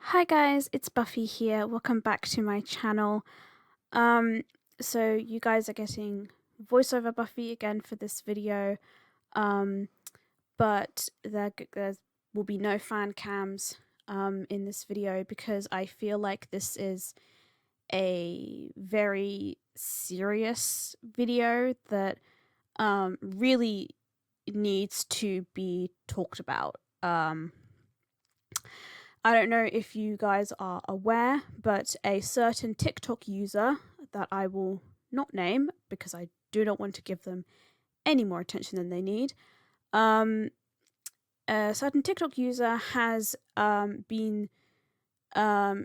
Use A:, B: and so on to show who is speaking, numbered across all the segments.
A: Hi guys, it's Buffy here. Welcome back to my channel. So you guys are getting voiceover Buffy again for this video. But there will be no fan cams in this video because I feel like this is a very serious video that really needs to be talked about. I don't know if you guys are aware, but a certain TikTok user that I will not name because I do not want to give them any more attention than they need. A certain TikTok user has been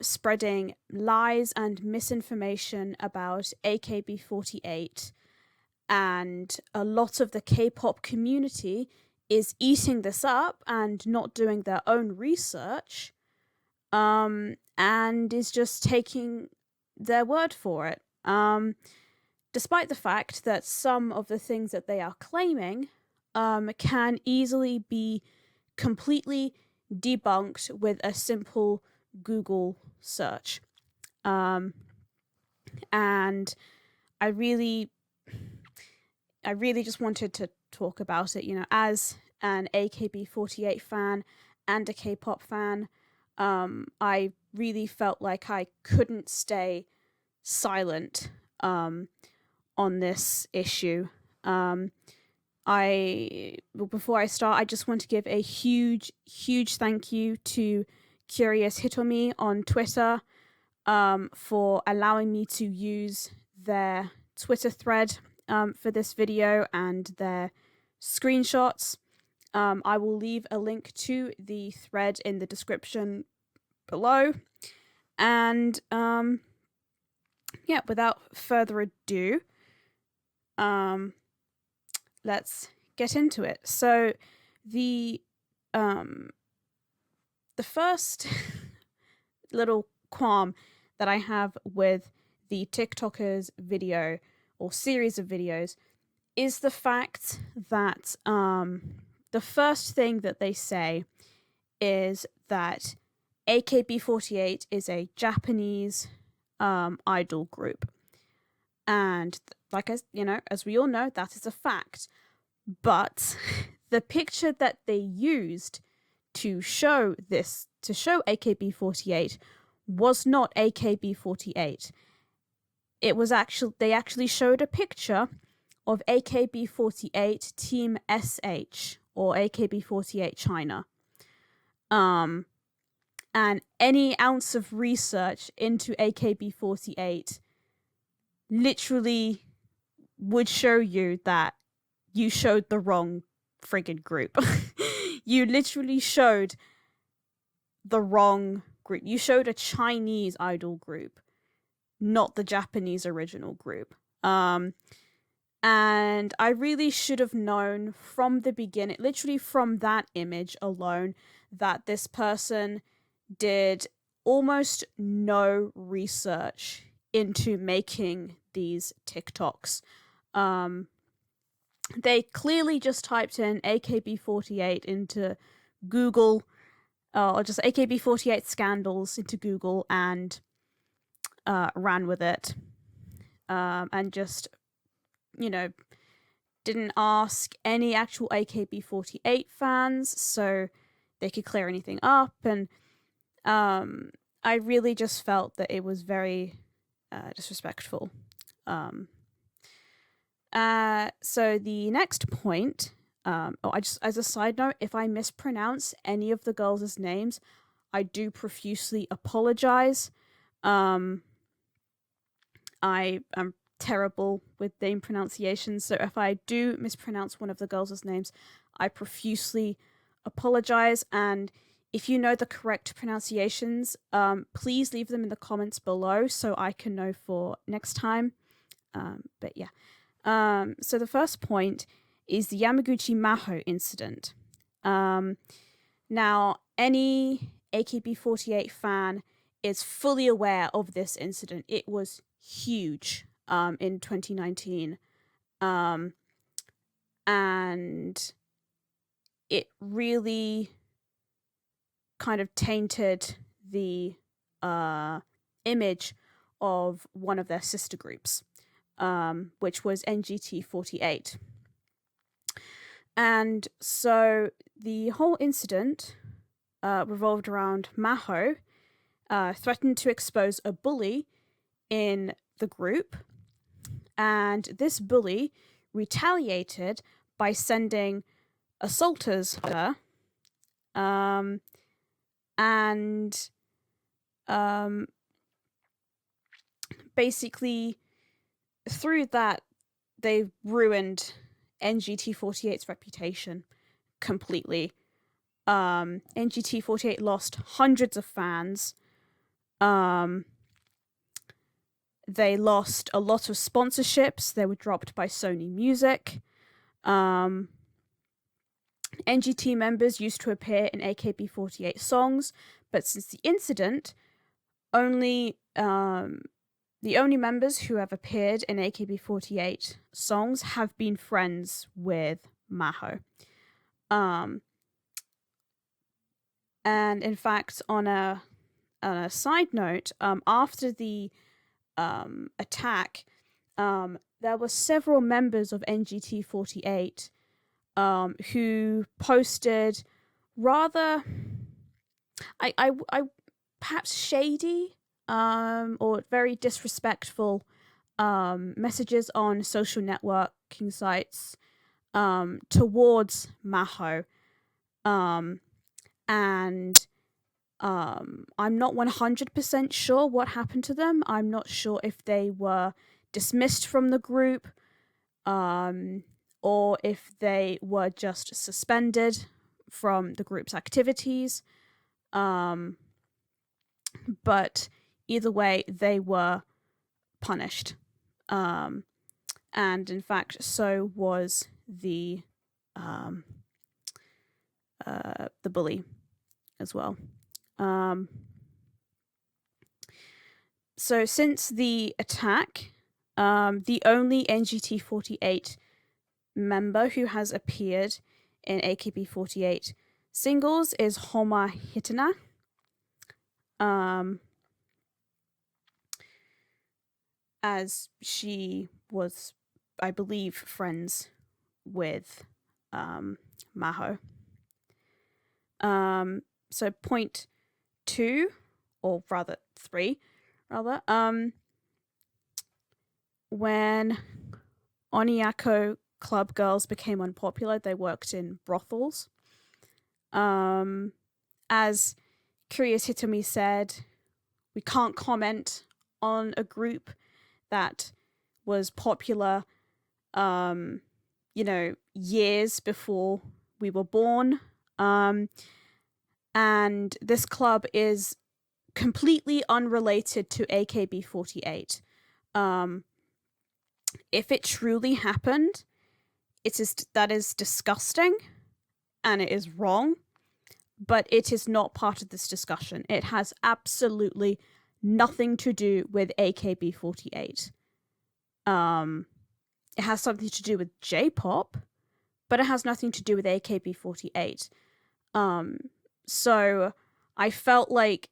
A: spreading lies and misinformation about AKB48, and a lot of the K-pop community is eating this up and not doing their own research. And is just taking their word for it. Despite the fact that some of the things that they are claiming can easily be completely debunked with a simple Google search. And I really just wanted to talk about it, as an AKB48 fan and a K-pop fan. I really felt like I couldn't stay silent on this issue. Before I start, I just want to give a huge thank you to Curious Hitomi on Twitter for allowing me to use their Twitter thread for this video and their screenshots. I will leave a link to the thread in the description below. And yeah, without further ado, let's get into it. So the first little qualm that I have with the TikTokers video or series of videos is the fact that the first thing that they say is that AKB48 is a Japanese idol group. And as we all know, that is a fact. But the picture that they used to show AKB48 was not AKB48. It was they actually showed a picture of AKB48 Team SH or AKB48 China. And any ounce of research into AKB48 literally would show you that you showed the wrong friggin' group. You literally showed the wrong group. You showed a Chinese idol group, not the Japanese original group. And I really should have known from the beginning, literally from that image alone, that this person did almost no research into making these TikToks. They clearly just typed in AKB48 into Google, or just AKB48 scandals into Google and ran with it. And just, didn't ask any actual AKB48 fans so they could clear anything up. And I really just felt that it was very disrespectful. So the next point, as a side note, if I mispronounce any of the girls' names, I do profusely apologize. I am terrible with name pronunciations, so if I do mispronounce one of the girls' names, I profusely apologize. And if you know the correct pronunciations, please leave them in the comments below so I can know for next time. But yeah. So the first point is the Yamaguchi Maho incident. Now, any AKB48 fan is fully aware of this incident. It was huge in 2019. And it really kind of tainted the image of one of their sister groups, which was NGT48. And so the whole incident revolved around Maho threatened to expose a bully in the group, and this bully retaliated by sending assaulters to her, and basically through that they ruined NGT48's reputation completely. NGT48 lost hundreds of fans. They lost a lot of sponsorships. They were dropped by Sony Music. NGT members used to appear in AKB48 songs, but since the incident, the only members who have appeared in AKB48 songs have been friends with Maho. And in fact, on a side note, after the attack, there were several members of NGT48 who posted rather, I perhaps shady or very disrespectful messages on social networking sites towards Maho. And I'm not 100% sure what happened to them. I'm not sure if they were dismissed from the group or if they were just suspended from the group's activities. But either way, they were punished. And in fact, so was the bully as well. So since the attack, the only NGT48 member who has appeared in AKB48 singles is Homa Hitana. As she was, I believe, friends with Maho. So point 2, or rather 3, when Onyanko Club girls became unpopular, they worked in brothels. As Curious Hitomi said, we can't comment on a group that was popular, years before we were born. And this club is completely unrelated to AKB48. If it truly happened, that is disgusting and it is wrong, but it is not part of this discussion. It has absolutely nothing to do with AKB48. It has something to do with J-pop, but it has nothing to do with AKB48. So I felt like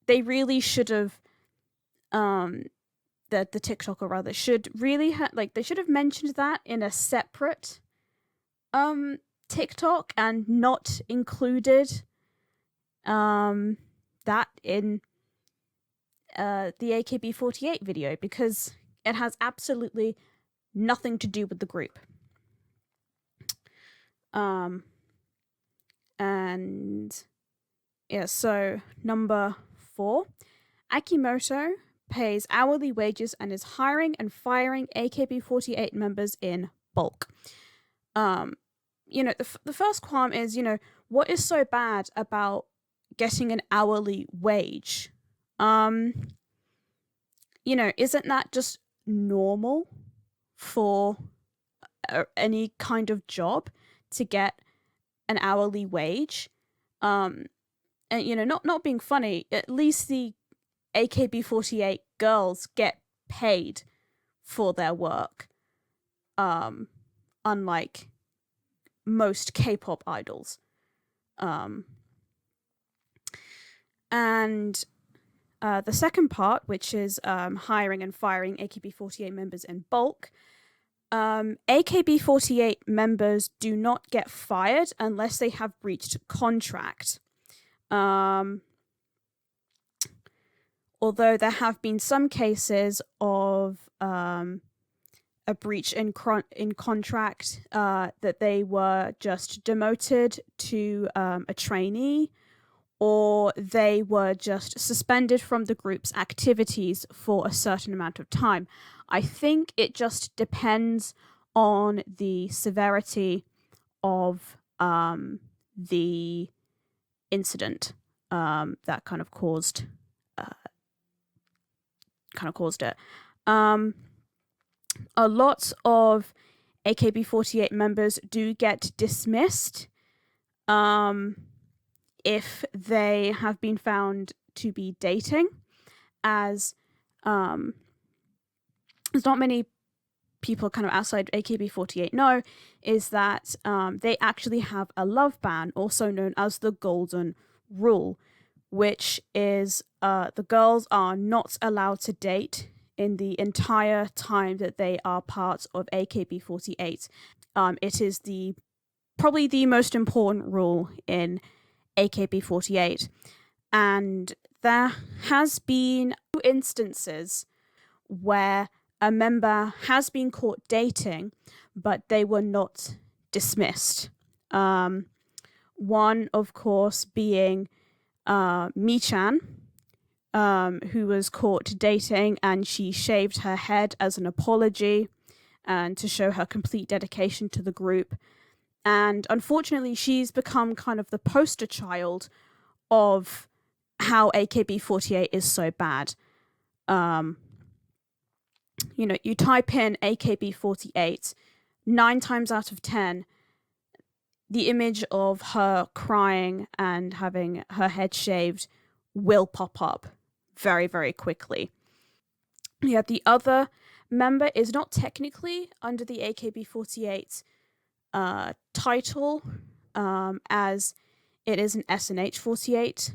A: they really should have, the TikToker rather, should really they should have mentioned that in a separate TikTok and not included that in the AKB48 video, because it has absolutely nothing to do with the group. And yeah, so number 4, Akimoto pays hourly wages and is hiring and firing AKB48 members in bulk. The first qualm is, what is so bad about getting an hourly wage? Isn't that just normal for any kind of job to get an hourly wage? And not being funny, at least the AKB48 girls get paid for their work, unlike most K-pop idols. And the second part, which is hiring and firing AKB48 members in bulk, AKB48 members do not get fired unless they have breached contract. Although there have been some cases of a breach in contract, that they were just demoted to a trainee, or they were just suspended from the group's activities for a certain amount of time. I think it just depends on the severity of the incident that kind of caused it. A lot of AKB48 members do get dismissed if they have been found to be dating, as there's not many people kind of outside AKB48 know, is that they actually have a love ban, also known as the Golden Rule, which is the girls are not allowed to date in the entire time that they are part of AKB48. It is probably the most important rule in AKB48, and there has been instances where a member has been caught dating, but they were not dismissed. One, of course, being Mi-chan, who was caught dating, and she shaved her head as an apology and to show her complete dedication to the group. And unfortunately, she's become kind of the poster child of how AKB48 is so bad. You type in AKB48, 9 times out of 10, the image of her crying and having her head shaved will pop up very, very quickly. Yeah, the other member is not technically under the AKB48 title, as it is an SNH48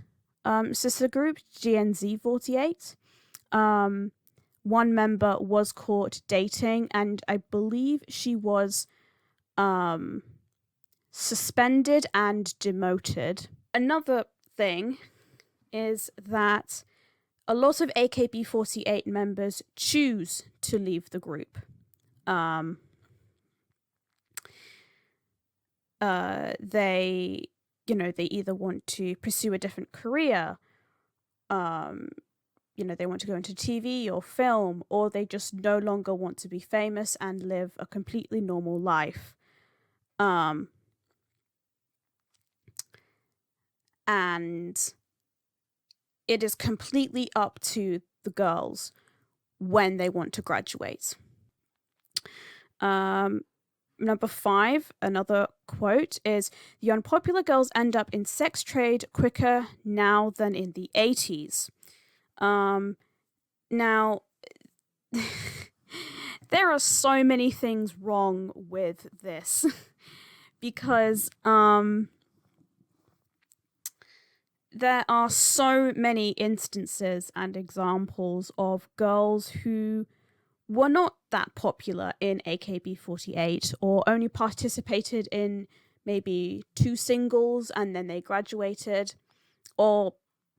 A: sister group, GNZ48. One member was caught dating, and I believe she was suspended and demoted. Another thing is that a lot of AKB48 members choose to leave the group. They either want to pursue a different career, they want to go into TV or film, or they just no longer want to be famous and live a completely normal life. And it is completely up to the girls when they want to graduate. Number 5, another quote is, "The unpopular girls end up in sex trade quicker now than in the 80s. Now, there are so many things wrong with this because there are so many instances and examples of girls who were not that popular in AKB48, or only participated in maybe 2 singles and then they graduated, or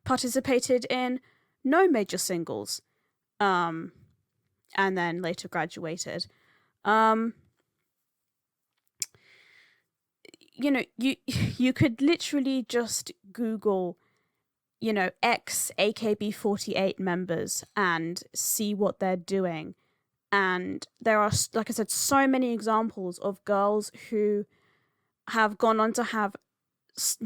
A: participated in no major singles and then later graduated. You could literally just Google ex AKB48 members and see what they're doing. And there are, like I said, so many examples of girls who have gone on to have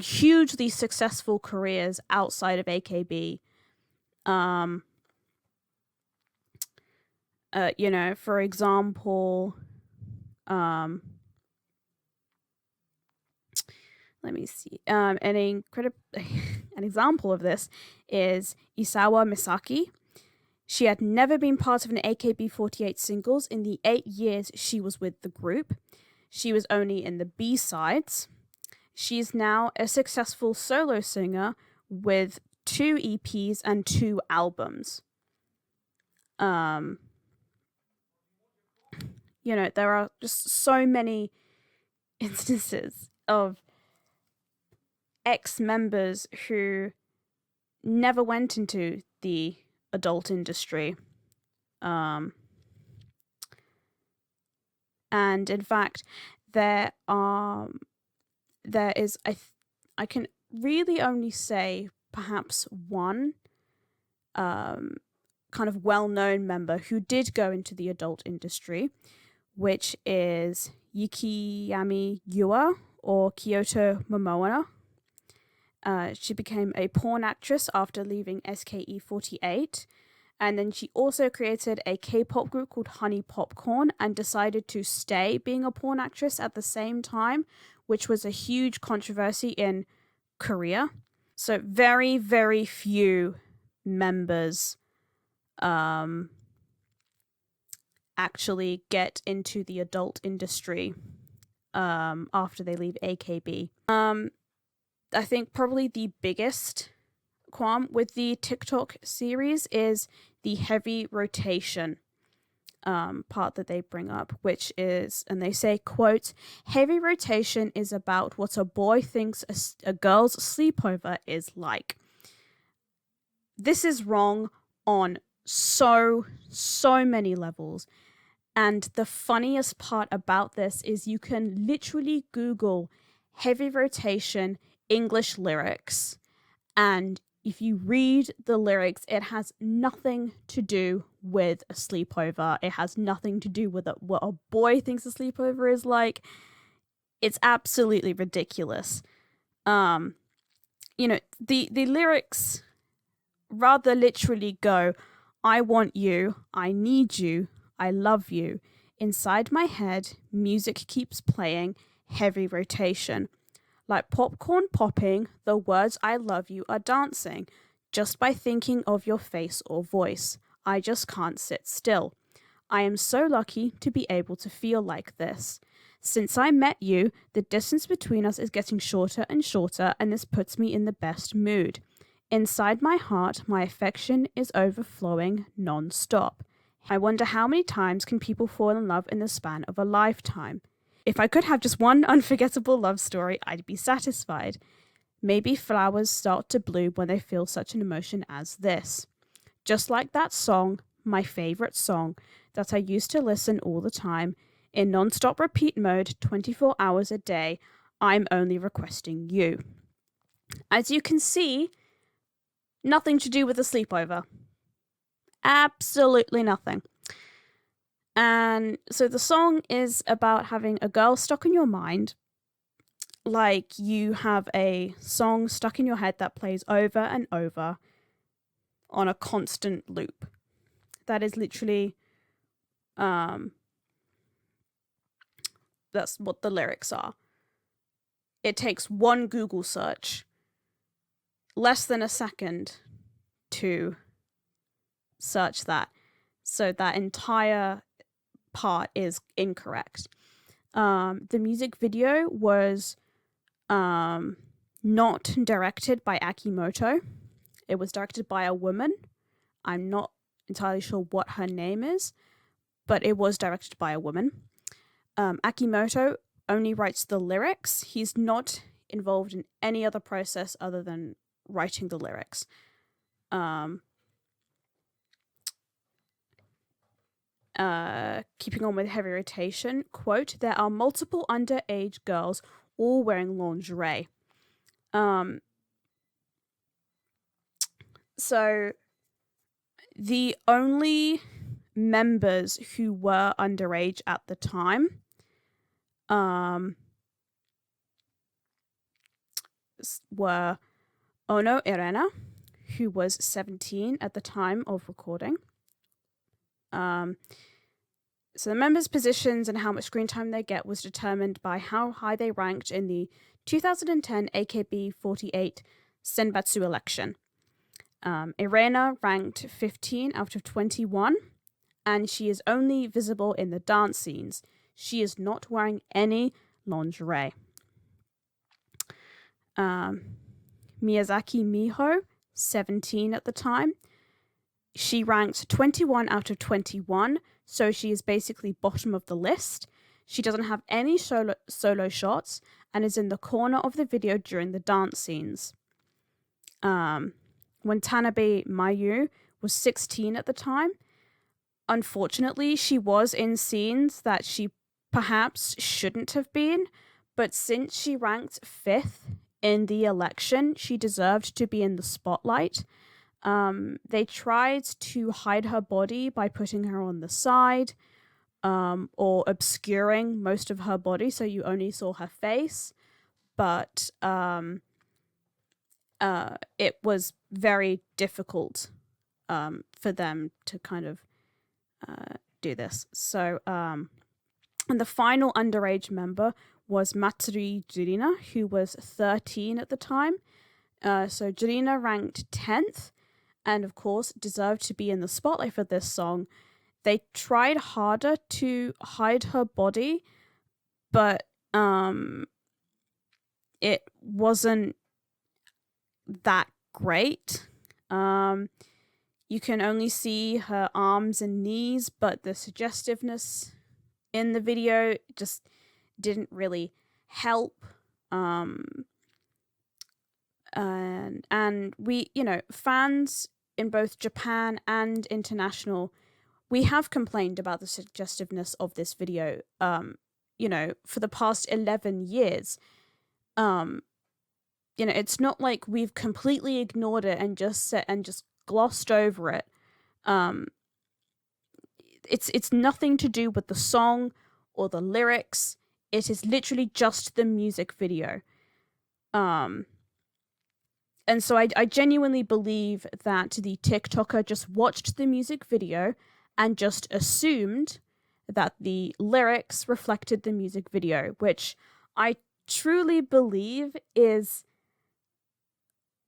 A: hugely successful careers outside of AKB. For example, let me see. An example of this is Isawa Misaki. She had never been part of an AKB48 singles in the 8 years she was with the group. She was only in the B-sides. She is now a successful solo singer with 2 EPs and 2 albums. There are just so many instances of ex-members who never went into the adult industry. And in fact, there is, I can really only say perhaps one kind of well-known member who did go into the adult industry, which is Yukiyami Yua, or Kyoto Momoa. She became a porn actress after leaving SKE48, and then she also created a K-pop group called Honey Popcorn and decided to stay being a porn actress at the same time, which was a huge controversy in Korea. So very, very few members actually get into the adult industry after they leave AKB. I think probably the biggest qualm with the TikTok series is the heavy rotation part that they bring up, which is, and they say, quote, "Heavy rotation is about what a boy thinks a girl's sleepover is like." This is wrong on so many levels. And the funniest part about this is you can literally Google heavy rotation English lyrics, and if you read the lyrics, it has nothing to do with a sleepover. It has nothing to do with what a boy thinks a sleepover is like. It's absolutely ridiculous. The lyrics rather literally go, "I want you, I need you, I love you. Inside my head, music keeps playing, heavy rotation. Like popcorn popping, the words I love you are dancing. Just by thinking of your face or voice, I just can't sit still. I am so lucky to be able to feel like this. Since I met you, the distance between us is getting shorter and shorter, and this puts me in the best mood. Inside my heart, my affection is overflowing non-stop. I wonder how many times can people fall in love in the span of a lifetime? If I could have just one unforgettable love story, I'd be satisfied. Maybe flowers start to bloom when they feel such an emotion as this. Just like that song, my favorite song, that I used to listen all the time, in non-stop repeat mode, 24 hours a day, I'm only requesting you." As you can see, nothing to do with a sleepover. Absolutely nothing. And so the song is about having a girl stuck in your mind, like you have a song stuck in your head that plays over and over on a constant loop. That is literally, that's what the lyrics are. It takes one Google search, less than a second, to search that. So that entire part is incorrect. The music video was not directed by Akimoto. It was directed by a woman. I'm not entirely sure what her name is, but it was directed by a woman. Akimoto only writes the lyrics. He's not involved in any other process other than writing the lyrics. Keeping on with heavy rotation, quote, "There are multiple underage girls all wearing lingerie." So the only members who were underage at the time were Ono Irena, who was 17 at the time of recording. So the members' positions and how much screen time they get was determined by how high they ranked in the 2010 AKB48 Senbatsu election. Irena ranked 15 out of 21, and she is only visible in the dance scenes. She is not wearing any lingerie. Miyazaki Miho 17 at the time. She ranked 21 out of 21, so she is basically bottom of the list. She doesn't have any solo shots and is in the corner of the video during the dance scenes. When Tanabe Mayu was 16 at the time, unfortunately, she was in scenes that she perhaps shouldn't have been, but since she ranked 5th in the election, she deserved to be in the spotlight. They tried to hide her body by putting her on the side, or obscuring most of her body so you only saw her face, but it was very difficult for them to kind of do this. So, and the final underage member was Matsuri Jurina, who was 13 at the time. So Jurina ranked 10th, and of course deserved to be in the spotlight for this song. They tried harder to hide her body, but it wasn't that great. You can only see her arms and knees, but the suggestiveness in the video just didn't really help. And we, fans in both Japan and international, we have complained about the suggestiveness of this video, for the past 11 years. It's not like we've completely ignored it and just glossed over it. It's nothing to do with the song or the lyrics. It is literally just the music video. And so I genuinely believe that the TikToker just watched the music video and just assumed that the lyrics reflected the music video, which I truly believe is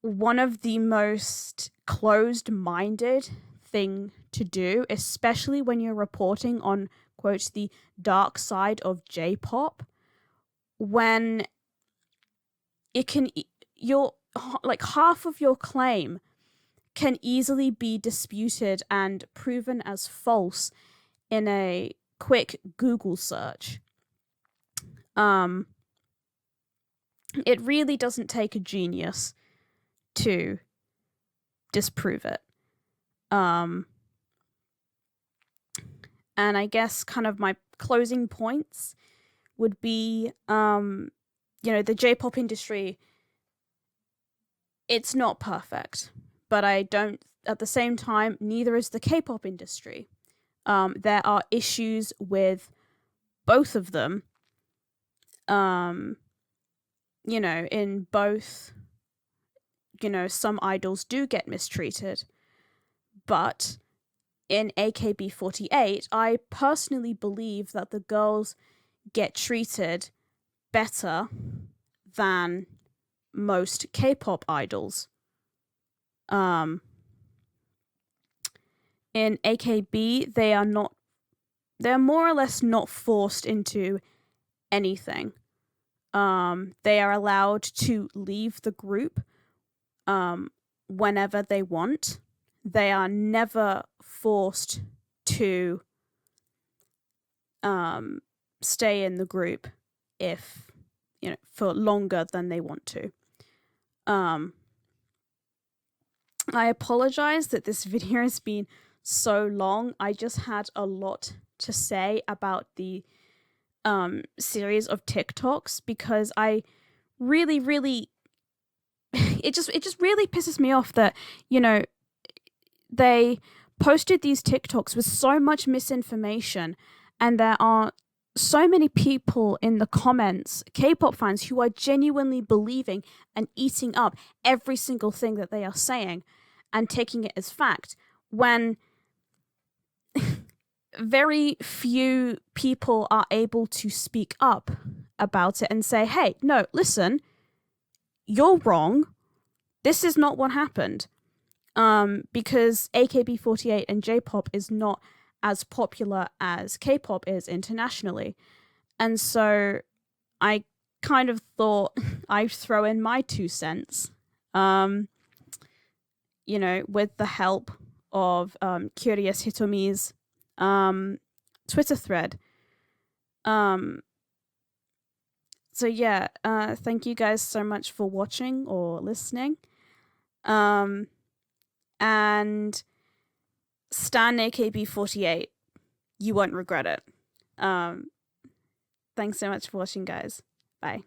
A: one of the most closed-minded thing to do, especially when you're reporting on, quote, the dark side of J-pop, when it can, half of your claim can easily be disputed and proven as false in a quick Google search. It really doesn't take a genius to disprove it. And I guess kind of my closing points would be, the J-pop industry, it's not perfect, but at the same time, neither is the K-pop industry. There are issues with both of them. In both, some idols do get mistreated, but in AKB48, I personally believe that the girls get treated better than most K-pop idols. In AKB, they're more or less not forced into anything. They are allowed to leave the group whenever they want. They are never forced to stay in the group if, for longer than they want to. I apologize that this video has been so long. I just had a lot to say about the series of TikToks, because I really it just really pisses me off that they posted these TikToks with so much misinformation, and there are so many people in the comments, K-pop fans, who are genuinely believing and eating up every single thing that they are saying and taking it as fact, when very few people are able to speak up about it and say, hey, no, listen, you're wrong. This is not what happened. Because AKB48 and J-pop is not as popular as K-pop is internationally. And so I kind of thought I'd throw in my 2 cents. with the help of Curious Hitomi's Twitter thread. So yeah, thank you guys so much for watching or listening. And stan AKB48. You won't regret it. Thanks so much for watching, guys. Bye.